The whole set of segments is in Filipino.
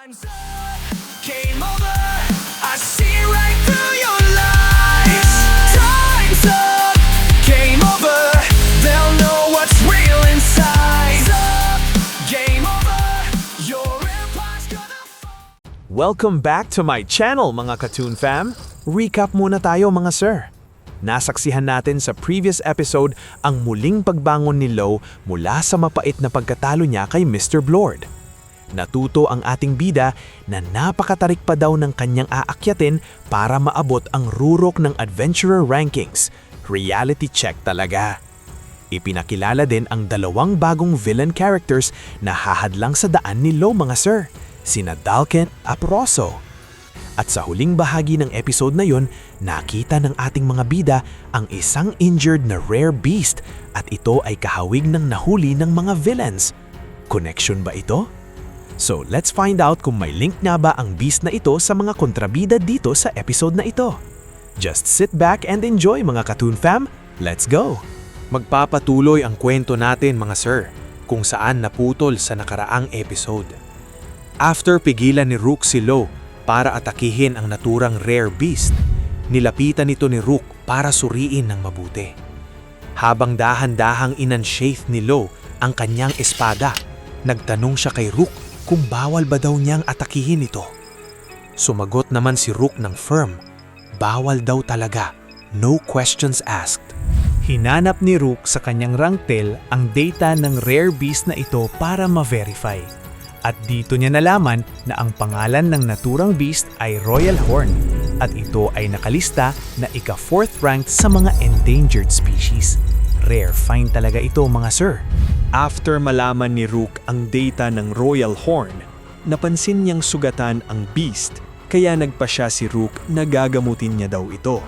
Time's up, game over. I see right through your lies. Time's up, game over. They'll know what's real inside. Time's up, game over. Your empire's gonna fall. Welcome back to my channel mga Katoon fam. Recap muna tayo mga sir. Nasaksihan natin sa previous episode ang muling pagbangon ni Lo mula sa mapait na pagkatalo niya kay Mr. Blord. Natuto ang ating bida na napakatarik pa daw ng kanyang aakyatin para maabot ang rurok ng Adventurer Rankings. Reality check talaga. Ipinakilala din ang dalawang bagong villain characters na hahadlang sa daan ni Lo mga sir, sina Dalken at Rosso. At sa huling bahagi ng episode na yon, nakita ng ating mga bida ang isang injured na rare beast at ito ay kahawig ng nahuli ng mga villains. Connection ba ito? So let's find out kung may link nga ba ang beast na ito sa mga kontrabida dito sa episode na ito. Just sit back and enjoy mga Katoon fam. Let's go! Magpapatuloy ang kwento natin mga sir, kung saan naputol sa nakaraang episode. After pigilan ni Rook si Lo para atakihin ang naturang rare beast, nilapitan ito ni Rook para suriin ng mabuti. Habang dahan-dahang inansheath ni Lo ang kanyang espada, nagtanong siya kay Rook kung bawal ba daw niyang atakihin ito. Sumagot naman si Rook ng firm, bawal daw talaga, no questions asked. Hinanap ni Rook sa kanyang ranktel ang data ng rare beast na ito para ma-verify. At dito niya nalaman na ang pangalan ng naturang beast ay Royal Horn at ito ay nakalista na ika-4th ranked sa mga endangered species. Rare find talaga ito mga sir. After malaman ni Rook ang data ng Royal Horn, napansin niyang sugatan ang beast kaya nagpa siya si Rook na gagamutin niya daw ito.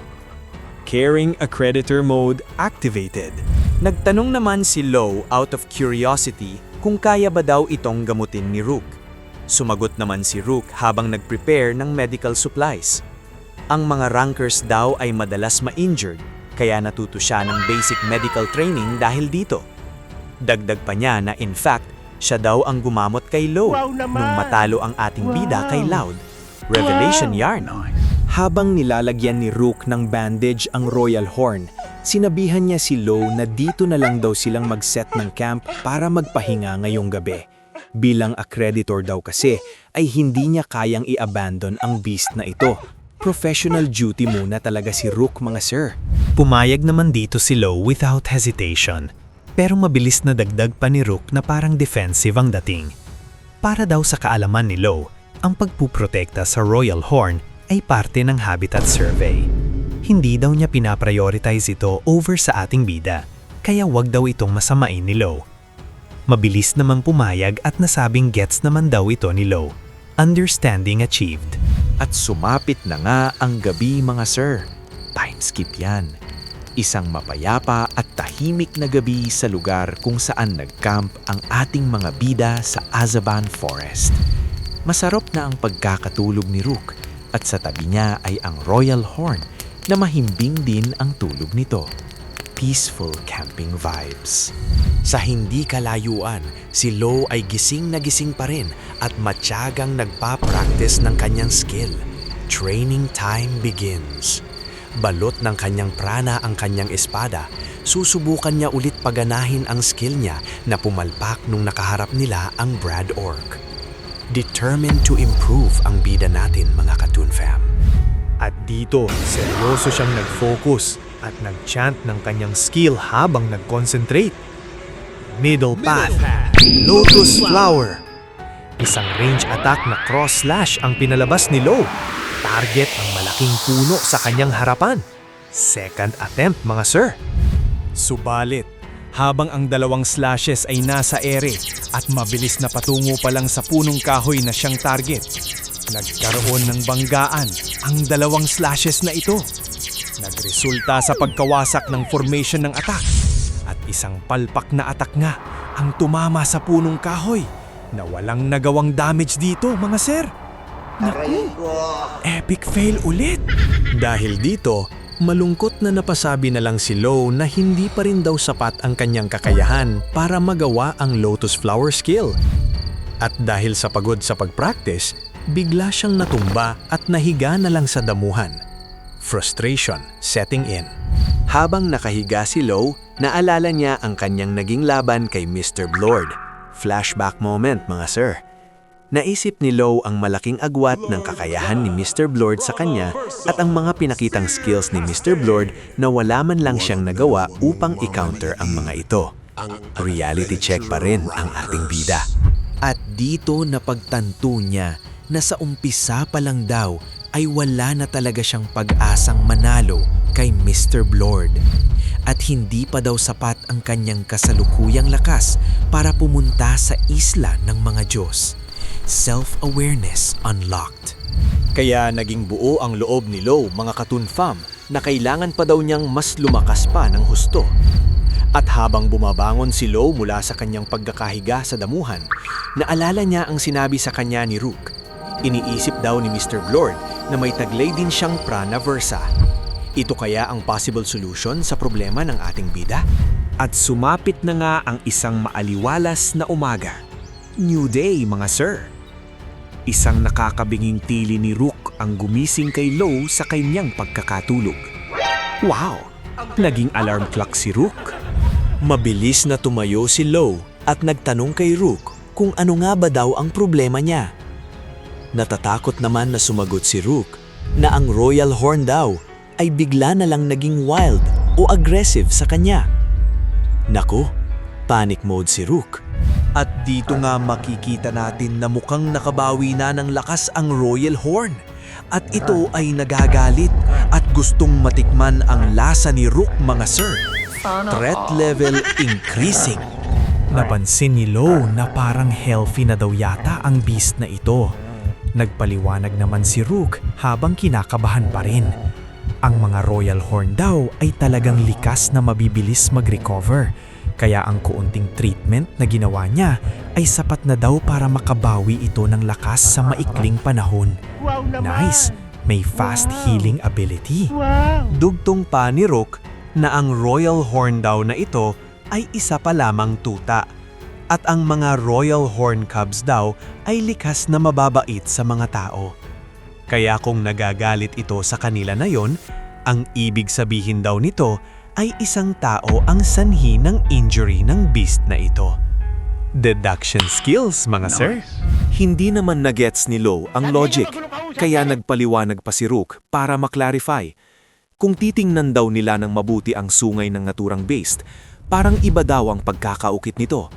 Caring Accreditor Mode activated. Nagtanong naman si Lo out of curiosity kung kaya ba daw itong gamutin ni Rook. Sumagot naman si Rook habang nag-prepare ng medical supplies. Ang mga rankers daw ay madalas ma-injured, kaya natuto siya ng basic medical training dahil dito. Dagdag pa niya na in fact, siya daw ang gumamot kay Lo nung matalo ang ating bida kay Loud. Revelation yarn. Habang nilalagyan ni Rook ng bandage ang Royal Horn, sinabihan niya si Lo na dito na lang daw silang mag-set ng camp para magpahinga ngayong gabi. Bilang accreditor daw kasi, ay hindi niya kayang i-abandon ang beast na ito. Professional duty muna talaga si Rook mga sir. Pumayag naman dito si Lo without hesitation. Pero mabilis na dagdag pa ni Rook na parang defensive ang dating. Para daw sa kaalaman ni Lo, ang pagpuprotekta sa Royal Horn ay parte ng habitat survey. Hindi daw niya pinaprioritize ito over sa ating bida, kaya wag daw itong masamain ni Lo. Mabilis namang pumayag at nasabing gets naman daw ito ni Lo. Understanding achieved. At sumapit na nga ang gabi mga sir. Time skip yan. Isang mapayapa at tahimik na gabi sa lugar kung saan nag-camp ang ating mga bida sa Azaban Forest. Masarap na ang pagkakatulog ni Rook at sa tabi niya ay ang Royal Horn na mahimbing din ang tulog nito. Peaceful camping vibes. Sa hindi kalayuan, si Lo ay gising na gising pa rin at matyagang nagpa-practice ng kanyang skill. Training time begins. Balot ng kanyang prana ang kanyang espada, susubukan niya ulit paganahin ang skill niya na pumalpak nung nakaharap nila ang Brad Orc. Determined to improve ang bida natin mga Katoon fam. At dito, seryoso siyang nag-focus at nag-chant ng kanyang skill habang nag-concentrate. Middle path, Lotus Flower. Isang range attack na cross-slash ang pinalabas ni Lo. Target ang malaking puno sa kanyang harapan. Second attempt mga sir. Subalit, habang ang dalawang slashes ay nasa ere at mabilis na patungo pa lang sa punong kahoy na siyang target, nagkaroon ng banggaan ang dalawang slashes na ito. Nagresulta sa pagkawasak ng formation ng attack at isang palpak na attack nga ang tumama sa punong kahoy na walang nagawang damage dito mga sir. Naku, epic fail ulit. Dahil dito, malungkot na napasabi na lang si Lo na hindi pa rin daw sapat ang kanyang kakayahan para magawa ang Lotus Flower skill. At dahil sa pagod sa pag-practice, bigla siyang natumba at nahiga na lang sa damuhan. Frustration setting in. Habang nakahiga si Lo, naalala niya ang kanyang naging laban kay Mr. Blord. Flashback moment mga sir. Naisip ni Lo ang malaking agwat ng kakayahan ni Mr. Blord sa kanya at ang mga pinakitang skills ni Mr. Blord na wala man lang siyang nagawa upang i-counter ang mga ito. Reality check pa rin ang ating bida. At dito napagtanto niya na sa umpisa pa lang daw ay wala na talaga siyang pag-asang manalo kay Mr. Blord. At hindi pa daw sapat ang kanyang kasalukuyang lakas para pumunta sa isla ng mga Diyos. Self-awareness unlocked. Kaya naging buo ang loob ni Lo, mga Katoon Fam, na kailangan pa daw niyang mas lumakas pa ng husto. At habang bumabangon si Lo mula sa kanyang pagkakahiga sa damuhan, naalala niya ang sinabi sa kanya ni Rook. Iniisip daw ni Mr. Blord na may taglay din siyang prana versa. Ito kaya ang possible solution sa problema ng ating bida? At sumapit na nga ang isang maaliwalas na umaga. New day mga sir. Isang nakakabinging tili ni Rook ang gumising kay Lo sa kanyang pagkakatulog. Wow! Naging alarm clock si Rook. Mabilis na tumayo si Lo at nagtanong kay Rook kung ano nga ba daw ang problema niya. Natatakot naman na sumagot si Rook na ang Royal Horn daw ay bigla na lang naging wild o aggressive sa kanya. Naku, panic mode si Rook. At dito nga makikita natin na mukhang nakabawi na ng lakas ang Royal Horn. At ito ay nagagalit at gustong matikman ang lasa ni Rook mga sir. Threat level increasing. Napansin ni Lo na parang healthy na daw yata ang beast na ito. Nagpaliwanag naman si Rook habang kinakabahan pa rin. Ang mga Royal Horn daw ay talagang likas na mabibilis mag-recover. Kaya ang kuunting treatment na ginawa niya ay sapat na daw para makabawi ito ng lakas sa maikling panahon. Nice! May fast healing ability. Dugtong pa ni Rook na ang Royal Horn daw na ito ay isa pa lamang tuta. At ang mga Royal Horn Cubs daw ay likas na mababait sa mga tao. Kaya kung nagagalit ito sa kanila na yon, ang ibig sabihin daw nito ay isang tao ang sanhi ng injury ng beast na ito. Deduction skills, mga sir. Hindi naman nagets ni Lo ang logic, kaya nagpaliwanag pa si Rook para maklarify. Kung titingnan daw nila ng mabuti ang sungay ng naturang beast, parang iba daw ang pagkakaukit nito.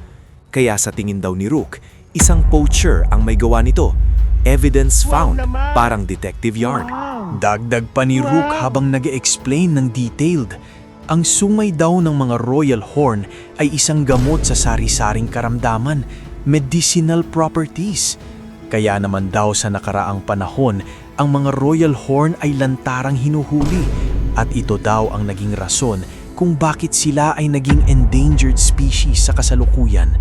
Kaya sa tingin daw ni Rook, isang poacher ang may gawa nito. Evidence found, parang detective yarn. Dagdag pa ni Rook habang nag-explain ng detailed. Ang sungay daw ng mga Royal Horn ay isang gamot sa sari-saring karamdaman, medicinal properties. Kaya naman daw sa nakaraang panahon, ang mga Royal Horn ay lantarang hinuhuli. At ito daw ang naging rason kung bakit sila ay naging endangered species sa kasalukuyan.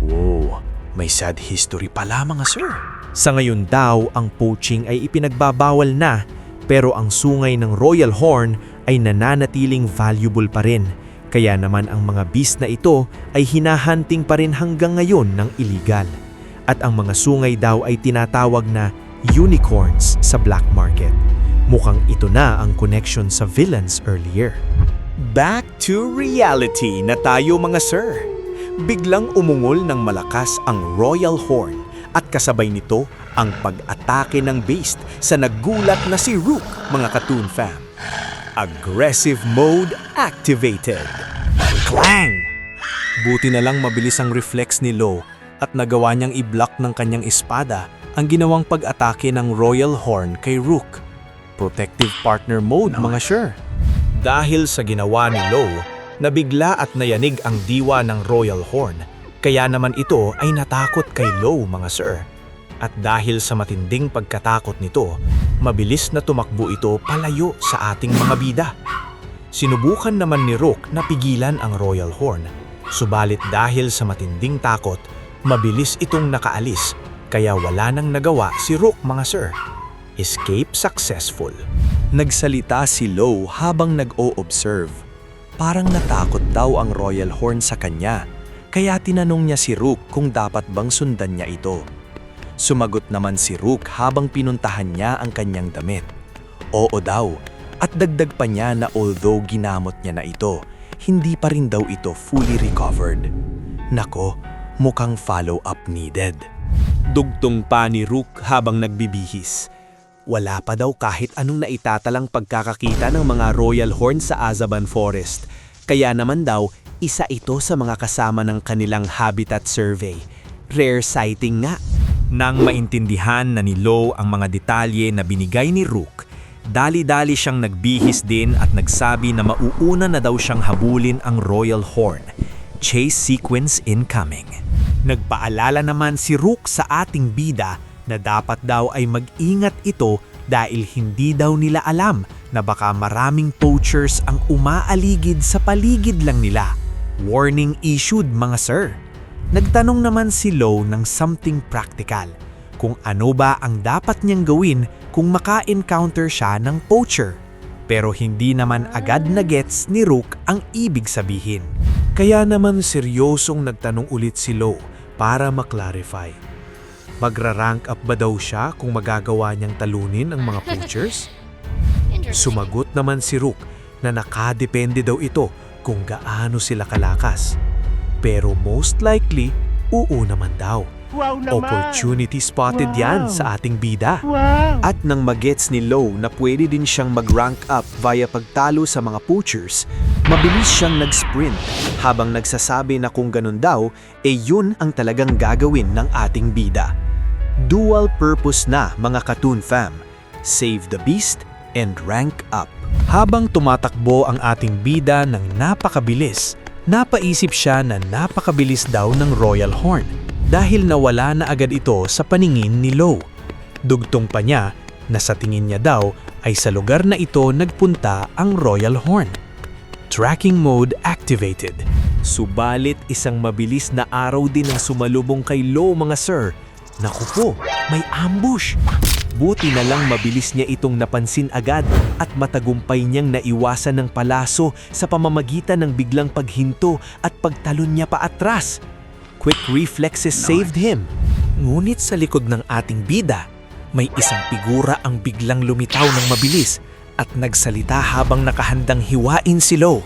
Wow, may sad history pala mga sir. Sa ngayon daw, ang poaching ay ipinagbabawal na, pero ang sungay ng Royal Horn ay nananatiling valuable pa rin. Kaya naman ang mga beast na ito ay hinahunting pa rin hanggang ngayon ng illegal. At ang mga sungay daw ay tinatawag na unicorns sa black market. Mukhang ito na ang connection sa villains earlier. Back to reality na tayo mga sir. Biglang umungol ng malakas ang Royal Horn at kasabay nito ang pag-atake ng beast sa nagulat na si Rook, mga Katoon Fam. Aggressive mode activated. Clang! Buti na lang mabilis ang reflex ni Lo at nagawa niyang i-block ng kanyang espada ang ginawang pag-atake ng Royal Horn kay Rook. Protective partner mode mga sure. Dahil sa ginawa ni Lo, nabigla at nayanig ang diwa ng Royal Horn. Kaya naman ito ay natakot kay Lo mga sir. At dahil sa matinding pagkatakot nito, mabilis na tumakbo ito palayo sa ating mga bida. Sinubukan naman ni Rook na pigilan ang Royal Horn. Subalit dahil sa matinding takot, mabilis itong nakaalis. Kaya wala nang nagawa si Rook mga sir. Escape successful. Nagsalita si Lo habang nag-o-observe. Parang natakot daw ang Royal Horn sa kanya. Kaya tinanong niya si Rook kung dapat bang sundan niya ito. Sumagot naman si Rook habang pinuntahan niya ang kanyang damit. Oo daw, at dagdag pa niya na although ginamot niya na ito, hindi pa rin daw ito fully recovered. Nako, mukhang follow-up needed. Dugtong pa ni Rook habang nagbibihis. Wala pa daw kahit anong naitatalang pagkakakita ng mga royal horn sa Azaban Forest. Kaya naman daw, isa ito sa mga kasama ng kanilang habitat survey. Rare sighting nga. Nang maintindihan na ni Lo ang mga detalye na binigay ni Rook, dali-dali siyang nagbihis din at nagsabi na mauuna na daw siyang habulin ang royal horn. Chase sequence incoming. Nagpaalala naman si Rook sa ating bida na dapat daw ay mag-ingat ito dahil hindi daw nila alam na baka maraming poachers ang umaaligid sa paligid lang nila. Warning issued mga sir. Nagtanong naman si Lo ng something practical, kung ano ba ang dapat niyang gawin kung maka-encounter siya ng poacher. Pero hindi naman agad na gets ni Rook ang ibig sabihin. Kaya naman seryosong nagtanong ulit si Lo para maklarify. Magra-rank up ba daw siya kung magagawa niyang talunin ang mga poachers? Sumagot naman si Rook na nakadepende daw ito kung gaano sila kalakas. Pero most likely, oo naman daw. Wow naman! Opportunity spotted yan sa ating bida. Wow! At nang magets ni Lo na pwede din siyang mag-rank up via pagtalo sa mga poachers, mabilis siyang nag-sprint habang nagsasabi na kung ganun daw, yun ang talagang gagawin ng ating bida. Dual purpose na mga Katoon fam, save the beast and rank up. Habang tumatakbo ang ating bida ng napakabilis, napaisip siya na napakabilis daw ng royal horn dahil nawala na agad ito sa paningin ni Lo. Dugtong pa niya na sa tingin niya daw ay sa lugar na ito nagpunta ang royal horn. Tracking mode activated. Subalit isang mabilis na araw din ang sumalubong kay Lo mga sir. Naku po, may ambush! Buti na lang mabilis niya itong napansin agad at matagumpay niyang naiwasan ng palaso sa pamamagitan ng biglang paghinto at pagtalon niya pa atras. Quick reflexes saved him. Ngunit sa likod ng ating bida, may isang figura ang biglang lumitaw ng mabilis at nagsalita habang nakahandang hiwain si Lo.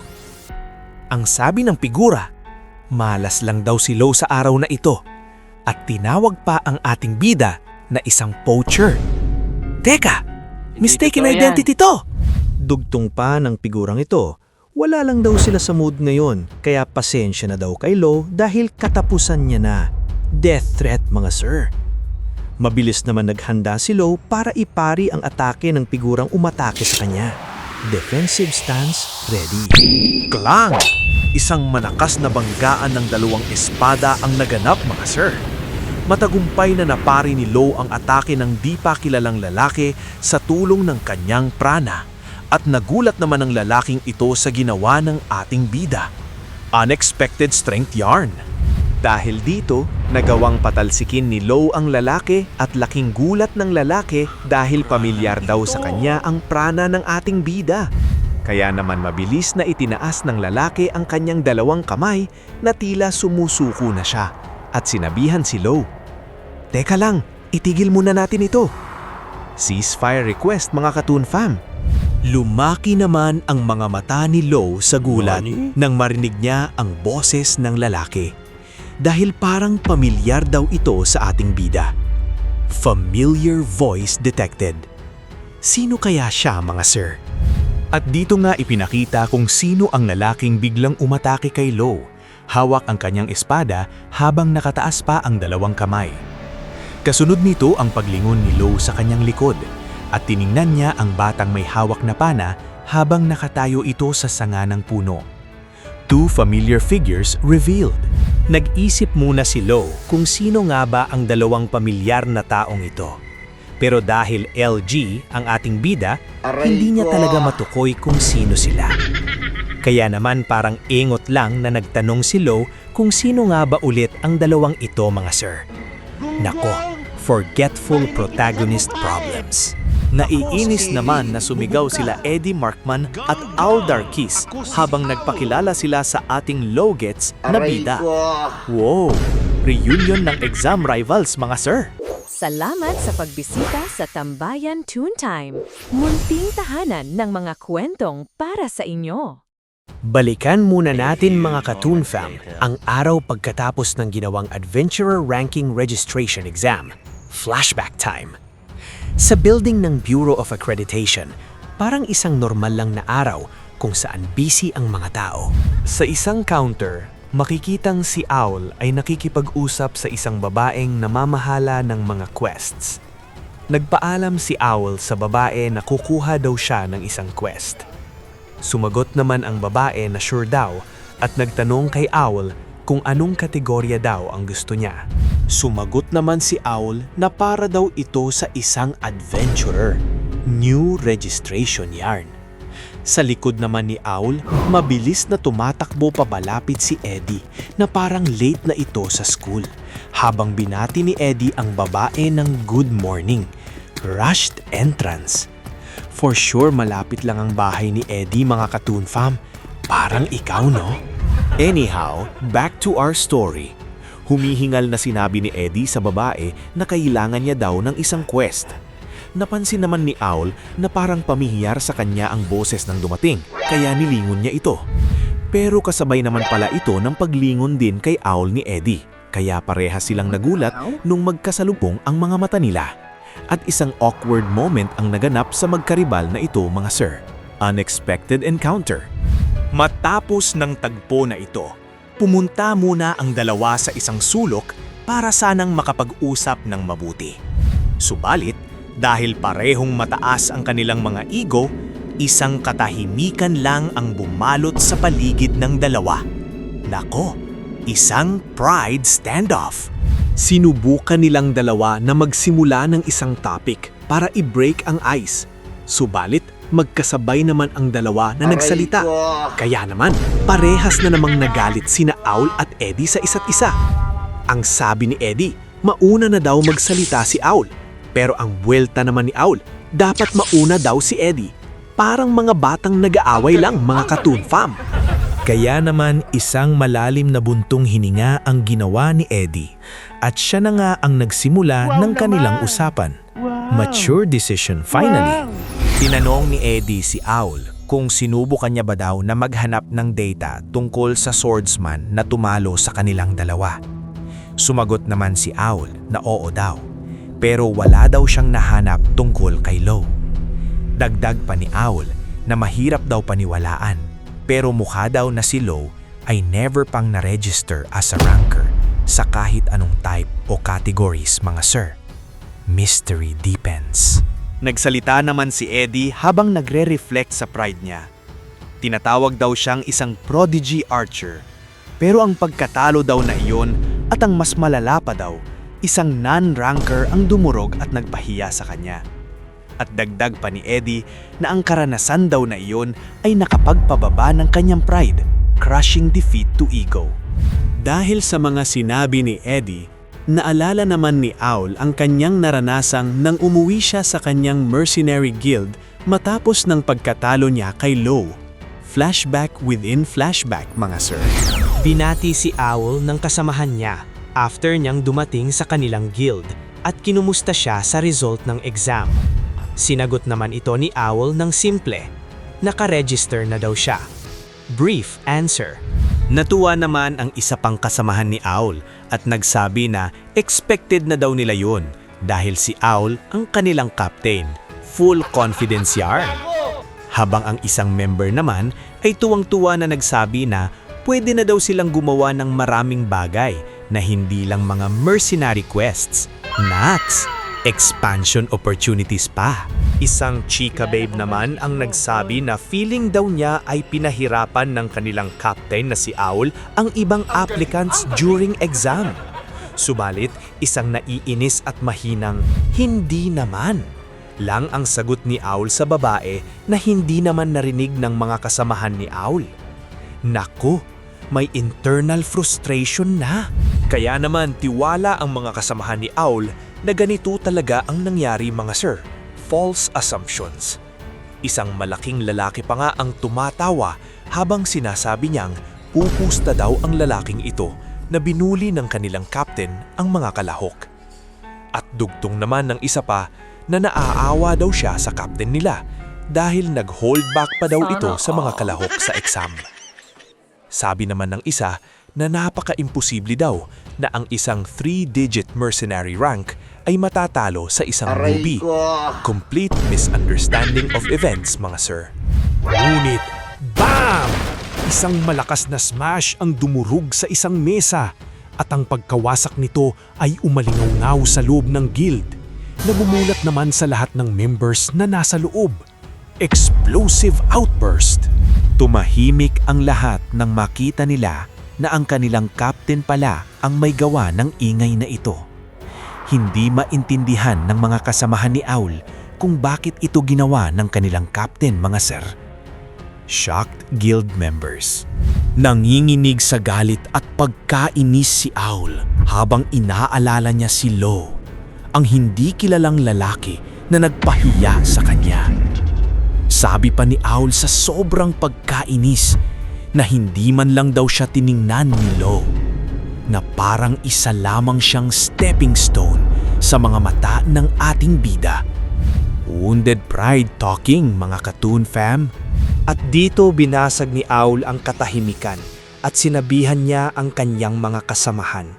Ang sabi ng figura, malas lang daw si Lo sa araw na ito at tinawag pa ang ating bida na isang poacher. Teka, mistaken identity to! Dugtong pa ng figurang ito. Wala lang daw sila sa mood ngayon, kaya pasensya na daw kay Lo dahil katapusan niya na. Death threat mga sir. Mabilis naman naghanda si Lo para ipari ang atake ng figurang umatake sa kanya. Defensive stance ready. Klang! Isang manakas na banggaan ng dalawang espada ang naganap mga sir. Matagumpay na napari ni Lo ang atake ng di pa kilalang lalaki sa tulong ng kanyang prana. At nagulat naman ang lalaking ito sa ginawa ng ating bida. Unexpected strength yarn. Dahil dito, nagawang patalsikin ni Lo ang lalaki at laking gulat ng lalaki dahil pamilyar daw sa kanya ang prana ng ating bida. Kaya naman mabilis na itinaas ng lalaki ang kanyang dalawang kamay na tila sumusuko na siya at sinabihan si Lo. Teka lang, itigil muna natin ito. Ceasefire request mga Katoon fam. Lumaki naman ang mga mata ni Lo sa gulat nang marinig niya ang boses ng lalaki. Dahil parang pamilyar daw ito sa ating bida. Familiar voice detected. Sino kaya siya mga sir? At dito nga ipinakita kung sino ang lalaking biglang umatake kay Lo. Hawak ang kanyang espada habang nakataas pa ang dalawang kamay. Kasunod nito ang paglingon ni Lo sa kanyang likod at tiningnan niya ang batang may hawak na pana habang nakatayo ito sa sanga ng puno. Two familiar figures revealed. Nag-isip muna si Lo kung sino nga ba ang dalawang pamilyar na taong ito. Pero dahil LG ang ating bida, hindi niya talaga matukoy kung sino sila. Kaya naman parang ingot lang na nagtanong si Lo kung sino nga ba ulit ang dalawang ito mga sir. Nako, forgetful protagonist problems. Naiinis naman na sumigaw sila Eddie Markman at Al Darkis habang nagpakilala sila sa ating low-gets na bida. Wow! Reunion ng exam rivals, mga sir! Salamat sa pagbisita sa Tambayan Toon Time. Munting tahanan ng mga kwentong para sa inyo. Balikan muna natin mga Katoon Fam ang araw pagkatapos ng ginawang Adventurer Ranking Registration Exam, Flashback Time. Sa building ng Bureau of Accreditation, parang isang normal lang na araw kung saan busy ang mga tao. Sa isang counter, makikitang si Owl ay nakikipag-usap sa isang babaeng namamahala ng mga quests. Nagpaalam si Owl sa babae na kukuha daw siya ng isang quest. Sumagot naman ang babae na sure daw at nagtanong kay Owl kung anong kategorya daw ang gusto niya. Sumagot naman si Owl na para daw ito sa isang adventurer. New registration yarn. Sa likod naman ni Owl, mabilis na tumatakbo pabalapit si Eddie na parang late na ito sa school. Habang binati ni Eddie ang babae ng good morning. Rushed entrance. For sure malapit lang ang bahay ni Eddie, mga Katoon Fam. Parang ikaw, no? Anyhow, back to our story. Humihingal na sinabi ni Eddie sa babae na kailangan niya daw ng isang quest. Napansin naman ni Owl na parang pamihiyar sa kanya ang boses ng dumating, kaya nilingon niya ito. Pero kasabay naman pala ito ng paglingon din kay Owl ni Eddie, kaya parehas silang nagulat nung magkasalubong ang mga mata nila. At isang awkward moment ang naganap sa magkaribal na ito, mga sir. Unexpected encounter. Matapos ng tagpo na ito, pumunta muna ang dalawa sa isang sulok para sanang makapag-usap ng mabuti. Subalit, dahil parehong mataas ang kanilang mga ego, isang katahimikan lang ang bumalot sa paligid ng dalawa. Nako, isang pride standoff. Sinubukan nilang dalawa na magsimula ng isang topic para i-break ang ice. Subalit, magkasabay naman ang dalawa na nagsalita. Kaya naman, parehas na namang nagalit sina Owl at Eddie sa isa't isa. Ang sabi ni Eddie, mauna na daw magsalita si Owl. Pero ang buwelta naman ni Owl, dapat mauna daw si Eddie. Parang mga batang nag-aaway lang, mga Katoon Fam. Kaya naman isang malalim na buntong hininga ang ginawa ni Eddie at siya na nga ang nagsimula ng kanilang usapan. Mature decision finally. Tinanong ni Eddie si Owl kung sinubukan niya ba daw na maghanap ng data tungkol sa swordsman na tumalo sa kanilang dalawa. Sumagot naman si Owl na oo daw, pero wala daw siyang nahanap tungkol kay Lo. Dagdag pa ni Owl na mahirap daw paniwalaan, pero mukha daw na si Lo ay never pang na-register as a ranker sa kahit anong type o categories, mga sir. Mystery deepens. Nagsalita naman si Eddie habang nagre-reflect sa pride niya. Tinatawag daw siyang isang prodigy archer, pero ang pagkatalo daw na iyon at ang mas malala pa daw, isang non-ranker ang dumurog at nagpahiya sa kanya. At dagdag pa ni Eddie na ang karanasan daw na iyon ay nakapagpababa ng kanyang pride, crushing defeat to ego. Dahil sa mga sinabi ni Eddie, naalala naman ni Owl ang kanyang naranasang nang umuwi siya sa kanyang mercenary guild matapos ng pagkatalo niya kay Lo. Flashback within flashback, mga sir. Binati si Owl ng kasamahan niya after niyang dumating sa kanilang guild at kinumusta siya sa result ng exam. Sinagot naman ito ni Owl ng simple. Naka-register na daw siya. Brief answer. Natuwa naman ang isa pang kasamahan ni Owl at nagsabi na expected na daw nila yun dahil si Owl ang kanilang captain. Full confidence yarn. Habang ang isang member naman ay tuwang-tuwa na nagsabi na pwede na daw silang gumawa ng maraming bagay na hindi lang mga mercenary quests. Naks! Expansion opportunities pa. Isang chika babe naman ang nagsabi na feeling daw niya ay pinahirapan ng kanilang captain na si Owl ang ibang applicants during exam. Subalit, isang naiinis at mahinang, hindi naman. Lang ang sagot ni Owl sa babae na hindi naman narinig ng mga kasamahan ni Owl. Naku, may internal frustration na. Kaya naman tiwala ang mga kasamahan ni Owl na ganito talaga ang nangyari, mga sir. false assumptions. Isang malaking lalaki pa nga ang tumatawa habang sinasabi niyang pupusta daw ang lalaking ito na binuli ng kanilang captain ang mga kalahok. At dugtong naman ng isa pa na naaawa daw siya sa captain nila dahil nag-hold back pa daw ito sa mga kalahok sa exam. Sabi naman ng isa na napaka-imposible daw na ang isang 3-digit mercenary rank ay matatalo sa isang newbie. Complete misunderstanding of events, mga sir. Ngunit, BAM! Isang malakas na smash ang dumurog sa isang mesa at ang pagkawasak nito ay umalingaw sa loob ng guild. Nagumulat naman sa lahat ng members na nasa loob. Explosive outburst. Tumahimik ang lahat nang makita nila na ang kanilang captain pala ang may gawa ng ingay na ito. Hindi maintindihan ng mga kasamahan ni Owl kung bakit ito ginawa ng kanilang captain, mga sir. Shocked guild members. Nanginginig sa galit at pagkainis si Owl habang inaalala niya si Lo, ang hindi kilalang lalaki na nagpahiya sa kanya. Sabi pa ni Owl sa sobrang pagkainis na hindi man lang daw siya tiningnan ni Lo, na parang isa lamang siyang stepping stone sa mga mata ng ating bida. Wounded pride talking, mga Katoon fam. At dito binasag ni Owl ang katahimikan at sinabihan niya ang kanyang mga kasamahan.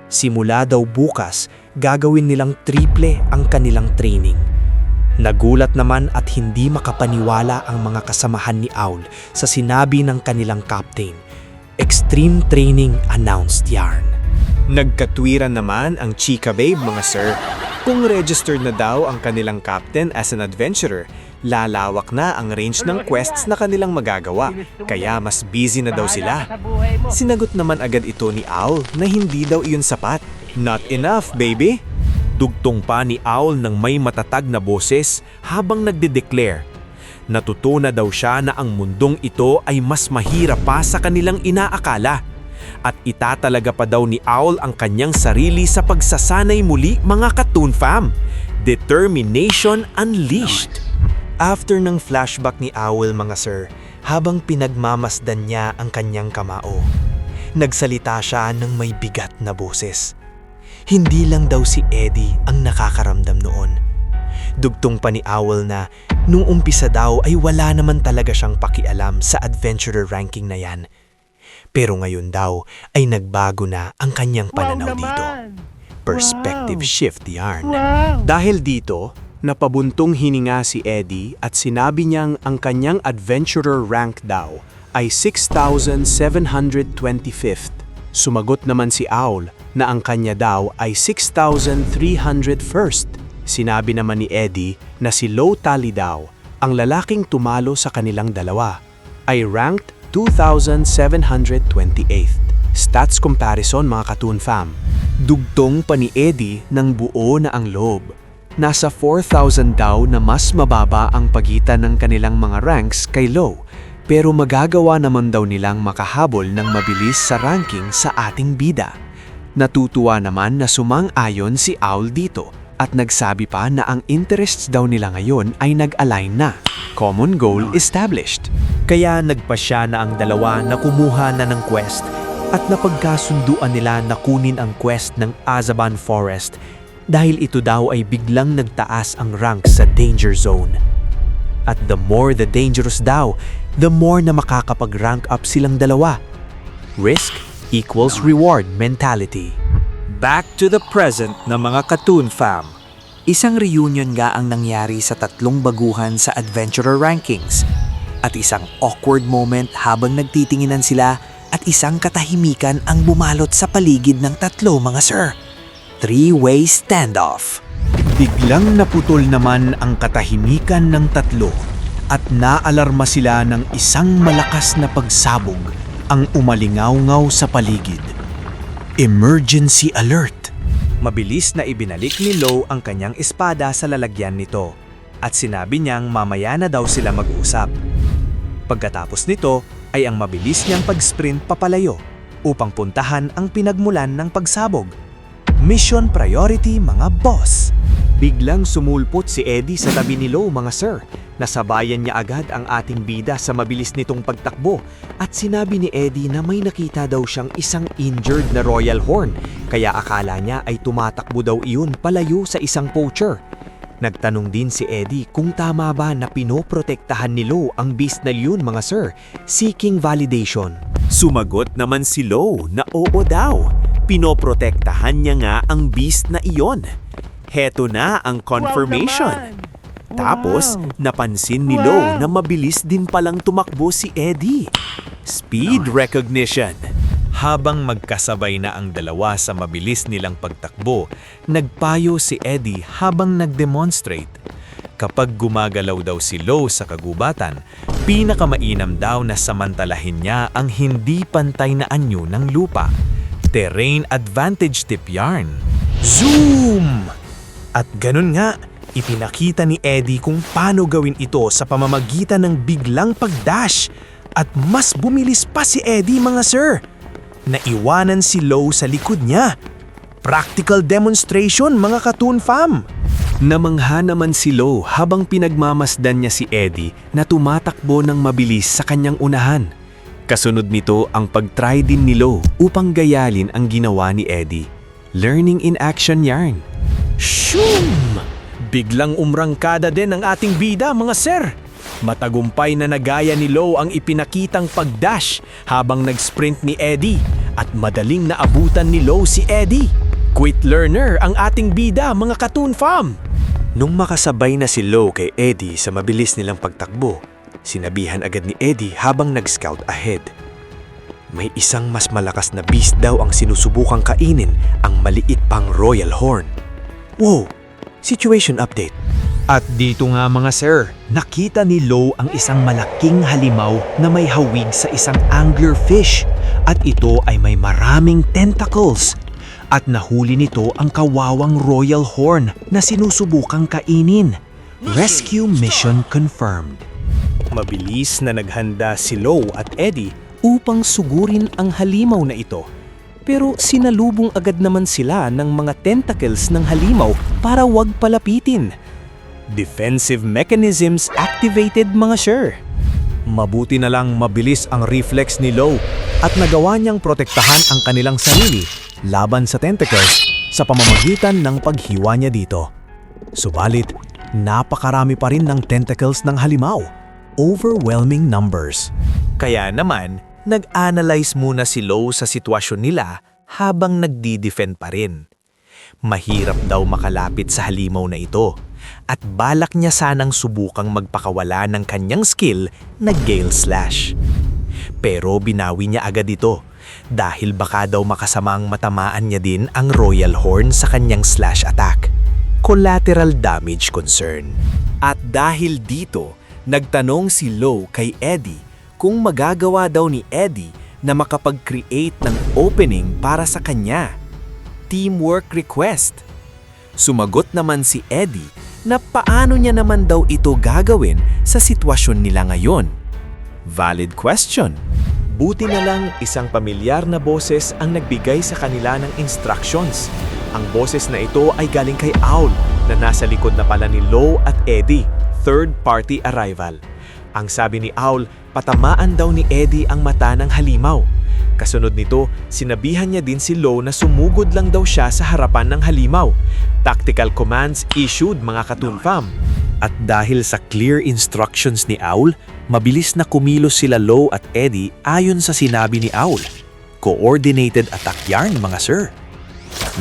Simula daw bukas, gagawin nilang triple ang kanilang training. Nagulat naman at hindi makapaniwala ang mga kasamahan ni Owl sa sinabi ng kanilang captain. Extreme training announced yarn. Nagkatwiran naman ang Chika Babe, mga sir. Kung registered na daw ang kanilang captain as an adventurer, lalawak na ang range ng quests na kanilang magagawa, kaya mas busy na daw sila. Sinagot naman agad ito ni Owl na hindi daw iyon sapat. Not enough, baby. Dugtong pa ni Owl ng may matatag na boses habang nagde-declare. Natuto na daw siya na ang mundong ito ay mas mahirap pa sa kanilang inaakala. At itatalaga pa daw ni Owl ang kanyang sarili sa pagsasanay muli, mga Katoon fam. Determination unleashed. After ng flashback ni Owl, mga sir, habang pinagmamasdan niya ang kanyang kamao, nagsalita siya ng may bigat na boses. Hindi lang daw si Eddie ang nakakaramdam noon. Dugtong pa ni Owl na nung umpisa daw ay wala naman talaga siyang pakialam sa adventurer ranking na yan. Pero ngayon daw ay nagbago na ang kanyang pananaw dito. Perspective shift yarn. Dahil dito, napabuntong hininga si Eddie at sinabi niyang ang kanyang adventurer rank daw ay 6,725th. Sumagot naman si Owl na ang kanya daw ay 6,301st. Sinabi naman ni Eddie na si Lo Tally daw, ang lalaking tumalo sa kanilang dalawa, ay ranked 2,728th. Stats comparison, mga Katoon fam. Dugtong pa ni Eddie ng buo na ang loob. Nasa 4,000 daw na mas mababa ang pagitan ng kanilang mga ranks kay Lo, pero magagawa naman daw nilang makahabol ng mabilis sa ranking sa ating bida. Natutuwa naman na sumang-ayon si Owl dito at nagsabi pa na ang interests daw nila ngayon ay nag-align na. Common goal established. Kaya nagpasya na ang dalawa na kumuha na ng quest at napagkasunduan nila na kunin ang quest ng Azaban Forest dahil ito daw ay biglang nagtaas ang rank sa danger zone. At the more the dangerous daw, the more na makakapag-rank up silang dalawa. Risk equals reward mentality. Back to the present na mga Katoon fam. Isang reunion nga ang nangyari sa tatlong baguhan sa adventurer rankings. At isang awkward moment habang nagtitinginan sila at isang katahimikan ang bumalot sa paligid ng tatlo, mga sir. Three-way standoff. Biglang naputol naman ang katahimikan ng tatlo at naalarma sila ng isang malakas na pagsabog ang umalingaw-ngaw sa paligid. Emergency alert! Mabilis na ibinalik ni Lo ang kanyang espada sa lalagyan nito at sinabi niyang mamaya na daw sila mag-usap. Pagkatapos nito ay ang mabilis niyang pag-sprint papalayo upang puntahan ang pinagmulan ng pagsabog. Mission priority, mga boss! Biglang sumulpot si Eddie sa tabi ni Lo, mga sir. Nasabayan niya agad ang ating bida sa mabilis nitong pagtakbo at sinabi ni Eddie na may nakita daw siyang isang injured na Royal Horn kaya akala niya ay tumatakbo daw iyon palayo sa isang poacher. Nagtanong din si Eddie kung tama ba na pinoprotektahan ni Lo ang beast na yun, mga sir, seeking validation. Sumagot naman si Lo na oo daw. Pinoprotektahan niya nga ang beast na iyon. Heto na ang confirmation. Tapos, napansin ni Lo na mabilis din palang tumakbo si Eddie. Speed recognition. Habang magkasabay na ang dalawa sa mabilis nilang pagtakbo, nagpayo si Eddie habang nagdemonstrate. Kapag gumagalaw daw si Lo sa kagubatan, pinakamainam daw na samantalahin niya ang hindi pantay na anyo ng lupa. Terrain advantage tip yarn. Zoom! At ganun nga, ipinakita ni Eddie kung paano gawin ito sa pamamagitan ng biglang pagdash. At mas bumilis pa si Eddie, mga sir. Naiwanan si Lo sa likod niya. Practical demonstration, mga Katoon Fam. Namangha naman si Lo habang pinagmamasdan niya si Eddie na tumatakbo ng mabilis sa kanyang unahan. Kasunod nito ang pag-try din ni Lo upang gayalin ang ginawa ni Eddie. Learning in action yarn. Shoom! Biglang umrangkada din ang ating bida, mga sir. Matagumpay na nagaya ni Lo ang ipinakitang pag-dash habang nag-sprint ni Eddie at madaling naabutan ni Lo si Eddie. Quick learner ang ating bida, mga Katoon Fam. Nung makasabay na si Lo kay Eddie sa mabilis nilang pagtakbo, sinabihan agad ni Eddie habang nag-scout ahead. May isang mas malakas na beast daw ang sinusubukang kainin, ang maliit pang Royal Horn. Wow! Situation update. At dito nga, mga sir, nakita ni Lo ang isang malaking halimaw na may hawig sa isang anglerfish at ito ay may maraming tentacles. At nahuli nito ang kawawang Royal Horn na sinusubukang kainin. Rescue mission confirmed. Mabilis na naghanda si Lo at Eddie upang sugurin ang halimaw na ito. Pero sinalubong agad naman sila ng mga tentacles ng halimaw para wag palapitin. Defensive mechanisms activated, mga sir. Mabuti na lang mabilis ang reflex ni Lo at nagawa niyang protektahan ang kanilang sarili laban sa tentacles sa pamamagitan ng paghiwa niya dito. Subalit, napakarami pa rin ng tentacles ng halimaw. Overwhelming numbers. Kaya naman, nag-analyze muna si Lo sa sitwasyon nila habang nagdi-defend pa rin. Mahirap daw makalapit sa halimaw na ito at balak niya sanang subukang magpakawala ng kanyang skill na Gale Slash. Pero binawi niya agad ito dahil baka daw makasamang matamaan niya din ang Royal Horn sa kanyang slash attack. Collateral damage concern. At dahil dito, nagtanong si Lo kay Eddie kung magagawa daw ni Eddie na makapag-create ng opening para sa kanya. Teamwork request. Sumagot naman si Eddie na paano niya naman daw ito gagawin sa sitwasyon nila ngayon. Valid question. Buti na lang isang pamilyar na boses ang nagbigay sa kanila ng instructions. Ang boses na ito ay galing kay Owl na nasa likod na pala ni Lo at Eddie, third party arrival. Ang sabi ni Owl, patamaan daw ni Eddie ang mata ng halimaw. Kasunod nito, sinabihan niya din si Lo na sumugod lang daw siya sa harapan ng halimaw. Tactical commands issued, mga Katoon Fam. At dahil sa clear instructions ni Owl, mabilis na kumilos sila Lo at Eddie ayon sa sinabi ni Owl. Coordinated attack yarn, mga sir.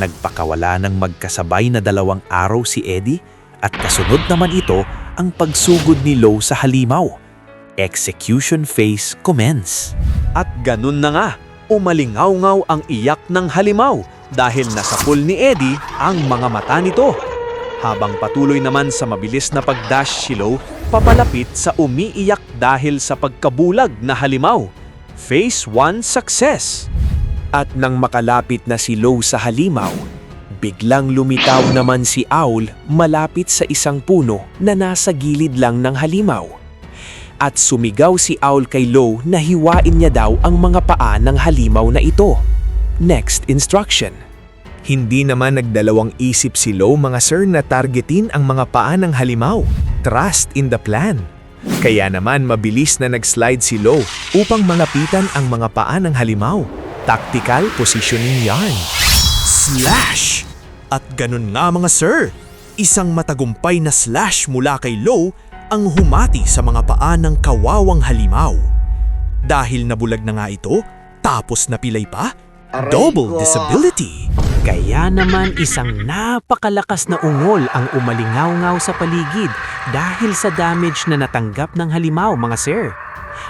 Nagpakawala ng magkasabay na 2 araw si Eddie at kasunod naman ito ang pagsugod ni Lo sa halimaw. Execution phase commence. At ganun na nga, umalingaw-ngaw ang iyak ng halimaw dahil nasapul ni Eddie ang mga mata nito. Habang patuloy naman sa mabilis na pagdash si Lo, papalapit sa umiiyak dahil sa pagkabulag na halimaw. Phase 1 success. At nang makalapit na si Lo sa halimaw, biglang lumitaw naman si Owl malapit sa isang puno na nasa gilid lang ng halimaw. At sumigaw si Owl kay Lo na hiwain niya daw ang mga paa ng halimaw na ito. Next instruction. Hindi naman nagdalawang isip si Lo mga sir na targetin ang mga paa ng halimaw. Trust in the plan. Kaya naman mabilis na nag-slide si Lo upang malapitan ang mga paa ng halimaw. Tactical positioning yarn. Slash! At ganun nga mga sir, isang matagumpay na slash mula kay Lo ang humati sa mga paa ng kawawang halimaw. Dahil nabulag na nga ito, tapos napilay pa, double disability. Kaya naman isang napakalakas na ungol ang umalingaw-ngaw sa paligid dahil sa damage na natanggap ng halimaw mga sir.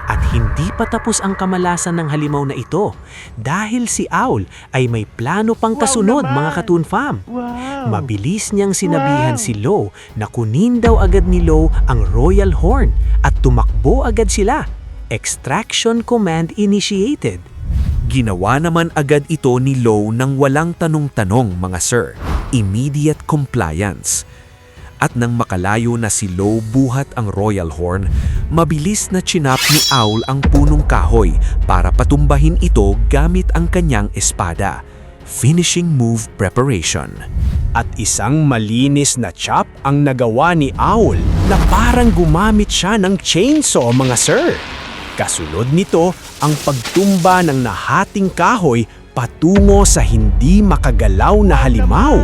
At hindi pa tapos ang kamalasan ng halimaw na ito dahil si Owl ay may plano pang kasunod mga Katoon Fam. Mabilis niyang sinabihan si Lo na kunin daw agad ni Lo ang Royal Horn at tumakbo agad sila. Extraction command initiated. Ginawa naman agad ito ni Lo nang walang tanong-tanong mga sir. Immediate compliance. At nang makalayo na si Lo buhat ang Royal Horn, mabilis na chinap ni Owl ang punong kahoy para patumbahin ito gamit ang kanyang espada. Finishing move preparation. At isang malinis na chop ang nagawa ni Owl na parang gumamit siya ng chainsaw mga sir. Kasunod nito ang pagtumba ng nahating kahoy patungo sa hindi makagalaw na halimaw.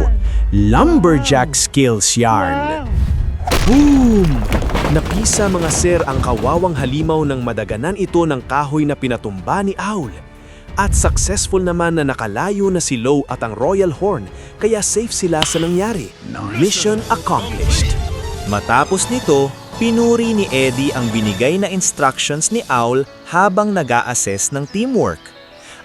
Lumberjack skills yarn. Boom! Napisa mga sir ang kawawang halimaw ng madaganan ito ng kahoy na pinatumba ni Owl. At successful naman na nakalayo na si Lo at ang Royal Horn kaya safe sila sa nangyari. Mission accomplished. Matapos nito, pinuri ni Eddie ang binigay na instructions ni Owl habang nag-a-assess ng teamwork.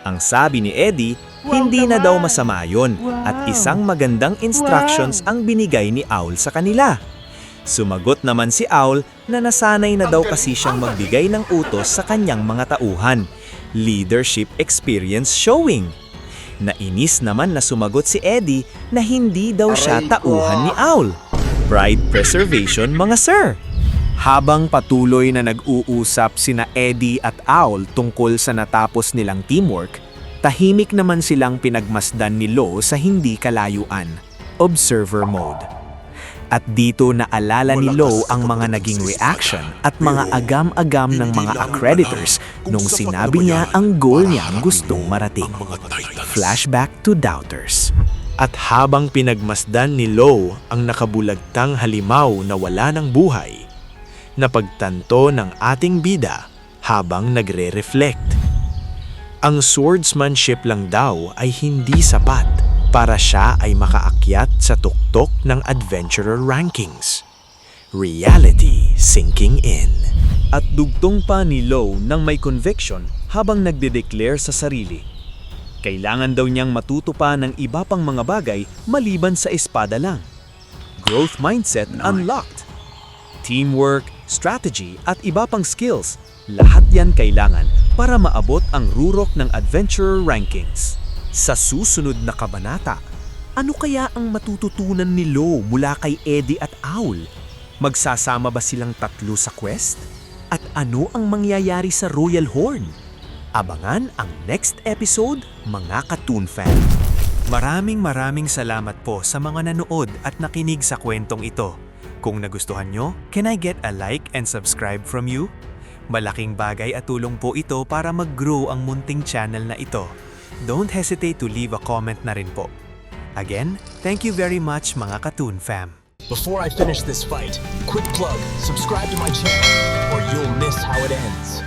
Ang sabi ni Eddie, hindi na daw masama yun at isang magandang instructions ang binigay ni Owl sa kanila. Sumagot naman si Owl na nasanay na daw kasi siyang magbigay ng utos sa kanyang mga tauhan. Leadership experience showing. Nainis naman na sumagot si Eddie na hindi daw siya tauhan ni Owl. Pride preservation mga sir. Habang patuloy na nag-uusap sina Eddie at Owl tungkol sa natapos nilang teamwork, tahimik naman silang pinagmasdan ni Lo sa hindi kalayuan. Observer mode. At dito naalala ni Lo ang mga naging reaction at mga agam-agam ng mga accreditors nung sinabi niya ang goal niya gustong marating. Flashback to Doubters. At habang pinagmasdan ni Lo ang nakabulagtang halimaw na wala ng buhay, napagtanto ng ating bida habang nagre-reflect. Ang swordsmanship lang daw ay hindi sapat para siya ay makaakyat sa tuktok ng adventurer rankings. Reality sinking in. At dugtong pa ni Lo ng may conviction habang nagde-declare sa sarili. Kailangan daw niyang matuto pa ng iba pang mga bagay maliban sa espada lang. Growth mindset unlocked. Teamwork, strategy at iba pang skills, lahat yan kailangan para maabot ang rurok ng adventurer rankings. Sa susunod na kabanata, ano kaya ang matututunan ni Lo mula kay Eddie at Owl? Magsasama ba silang tatlo sa quest? At ano ang mangyayari sa Royal Horn? Abangan ang next episode, mga Katoon Fan. Maraming salamat po sa mga nanood at nakinig sa kwentong ito. Kung nagustuhan nyo, can I get a like and subscribe from you? Malaking bagay at tulong po ito para mag-grow ang munting channel na ito. Don't hesitate to leave a comment na rin po. Again, thank you very much mga Katoon Fam. Before I finish this fight, quick plug, subscribe to my channel or you'll miss how it ends.